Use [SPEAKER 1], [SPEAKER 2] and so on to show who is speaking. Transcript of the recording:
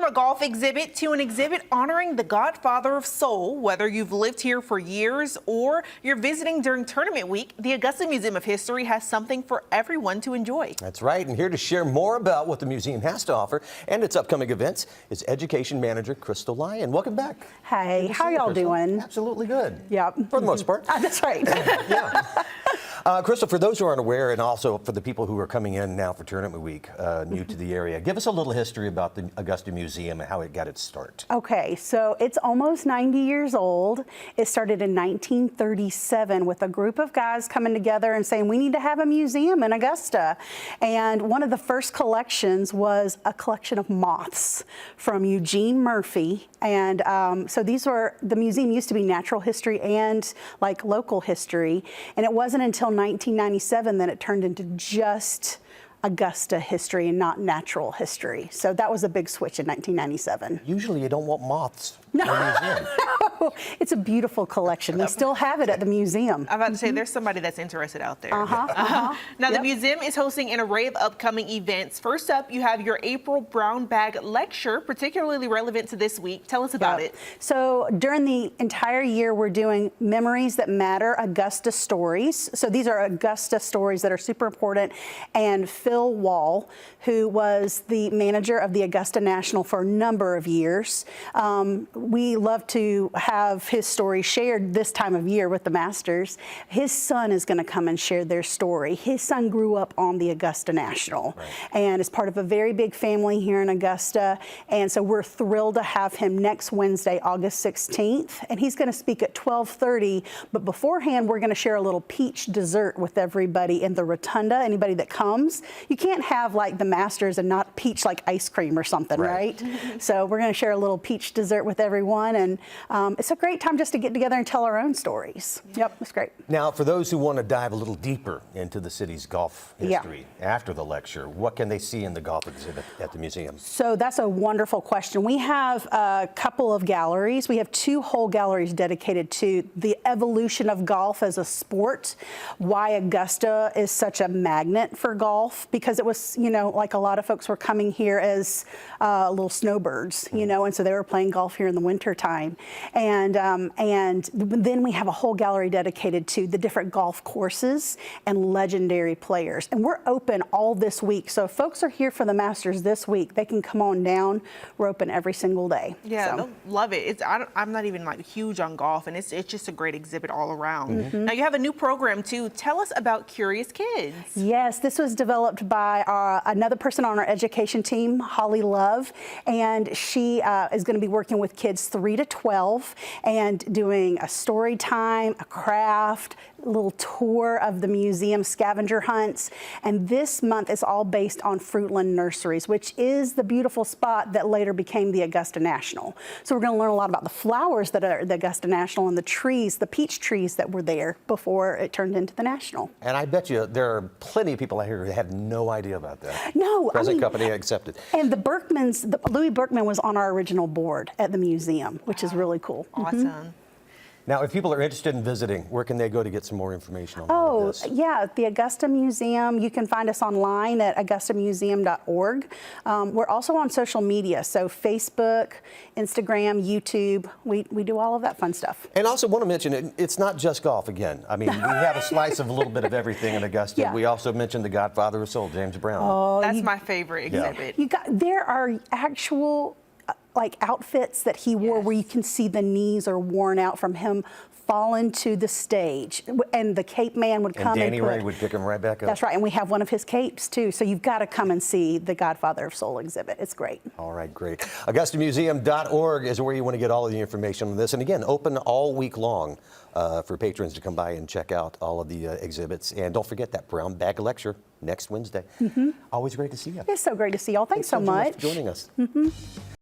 [SPEAKER 1] From a golf exhibit to an exhibit honoring the godfather of soul, whether you've lived here for years or you're visiting during tournament week, the Augusta Museum of History has something for everyone to enjoy.
[SPEAKER 2] That's right, and here to share more about what the museum has to offer and its upcoming events is Education Manager Crystal Lyon. Welcome back.
[SPEAKER 3] Hey, how y'all doing?
[SPEAKER 2] Absolutely good.
[SPEAKER 3] Yep.
[SPEAKER 2] For the most part.
[SPEAKER 3] That's right.
[SPEAKER 2] Yeah. Crystal, for those who aren't aware, and also for the people who are coming in now for tournament week, new to the area, give us a little history about the Augusta Museum and how it got its start.
[SPEAKER 3] Okay, so it's almost 90 years old. It started in 1937 with a group of guys coming together and saying, we need to have a museum in Augusta. And one of the first collections was a collection of moths from Eugene Murphy. And so the museum used to be natural history and like local history. And it wasn't until 1997 that it turned into just Augusta history and not natural history. So that was a big switch in 1997.
[SPEAKER 2] Usually you don't want moths
[SPEAKER 3] No.
[SPEAKER 2] in a museum.
[SPEAKER 3] No, it's a beautiful collection. We still have it at the museum.
[SPEAKER 1] I'm about to say there's somebody that's interested out there. Now,
[SPEAKER 3] Yep.
[SPEAKER 1] the museum is hosting an array of upcoming events. First up, you have your April Brown Bag Lecture, particularly relevant to this week. Tell us about it.
[SPEAKER 3] So during the entire year, we're doing Memories That Matter, Augusta Stories. So these are Augusta stories that are super important. And Phil Wall, who was the manager of the Augusta National for a number of years, we love to have his story shared this time of year with the Masters. His son is going to come and share their story. His son grew up on the Augusta National and is part of a very big family here in Augusta. And so we're thrilled to have him next Wednesday, August 16th. And he's going to speak at 12:30. But beforehand, we're going to share a little peach dessert with everybody in the rotunda, anybody that comes. You can't have like the Masters and not peach like ice cream or something, right? So we're going to share a little peach dessert with everyone. And it's a great time just to get together and tell our own stories. Yep, it's great.
[SPEAKER 2] Now, for those who want to dive a little deeper into the city's golf history after the lecture, what can they see in the golf exhibit at the museum?
[SPEAKER 3] So that's a wonderful question. We have a couple of galleries. We have two whole galleries dedicated to the evolution of golf as a sport, why Augusta is such a magnet for golf, because it was, you know, like a lot of folks were coming here as little snowbirds, you know, and so they were playing golf here in the winter time. And then we have a whole gallery dedicated to the different golf courses and legendary players. And we're open all this week. So if folks are here for the Masters this week, they can come on down. We're open every single day.
[SPEAKER 1] Yeah,
[SPEAKER 3] so.
[SPEAKER 1] they'll love it. I'm not even like huge on golf, and it's just a great exhibit all around. Now you have a new program too. Tell us about Curious Kids.
[SPEAKER 3] Yes, this was developed by another person on our education team, Holly Love, and she is going to be working with kids 3 to 12 and doing a story time, a craft, a little tour of the museum scavenger hunts. And this month is all based on Fruitland Nurseries, which is the beautiful spot that later became the Augusta National. So we're going to learn a lot about the flowers that are the Augusta National and the trees, the peach trees that were there before it turned into the National.
[SPEAKER 2] And I bet you there are plenty of people out here who have no idea about that.
[SPEAKER 3] No,
[SPEAKER 2] Present company accepted.
[SPEAKER 3] And the Berkmans, Louis Berkman was on our original board at the museum, which is really cool.
[SPEAKER 1] Awesome.
[SPEAKER 2] Now, if people are interested in visiting, where can they go to get some more information on all of this?
[SPEAKER 3] Yeah, the Augusta Museum. You can find us online at augustamuseum.org. We're also on social media, so Facebook, Instagram, YouTube. We do all of that fun stuff.
[SPEAKER 2] And also want to mention, it's not just golf again. I mean, we have a slice of a little bit of everything in Augusta.
[SPEAKER 3] Yeah.
[SPEAKER 2] We also mentioned the godfather of soul, James Brown.
[SPEAKER 3] Oh,
[SPEAKER 1] That's my favorite exhibit.
[SPEAKER 3] There are actual like outfits that he wore where you can see the knees are worn out from him falling to the stage, and the cape man would come
[SPEAKER 2] and Danny Ray would pick him right back up.
[SPEAKER 3] That's right, and we have one of his capes too, so you've got to come and see the Godfather of Soul exhibit. It's great.
[SPEAKER 2] All right, great. AugustaMuseum.org is where you want to get all of the information on this, and again, open all week long for patrons to come by and check out all of the exhibits. And don't forget that Brown Bag Lecture next Wednesday. Always great to see you.
[SPEAKER 3] It's so great to see y'all. Thanks so much
[SPEAKER 2] for joining us.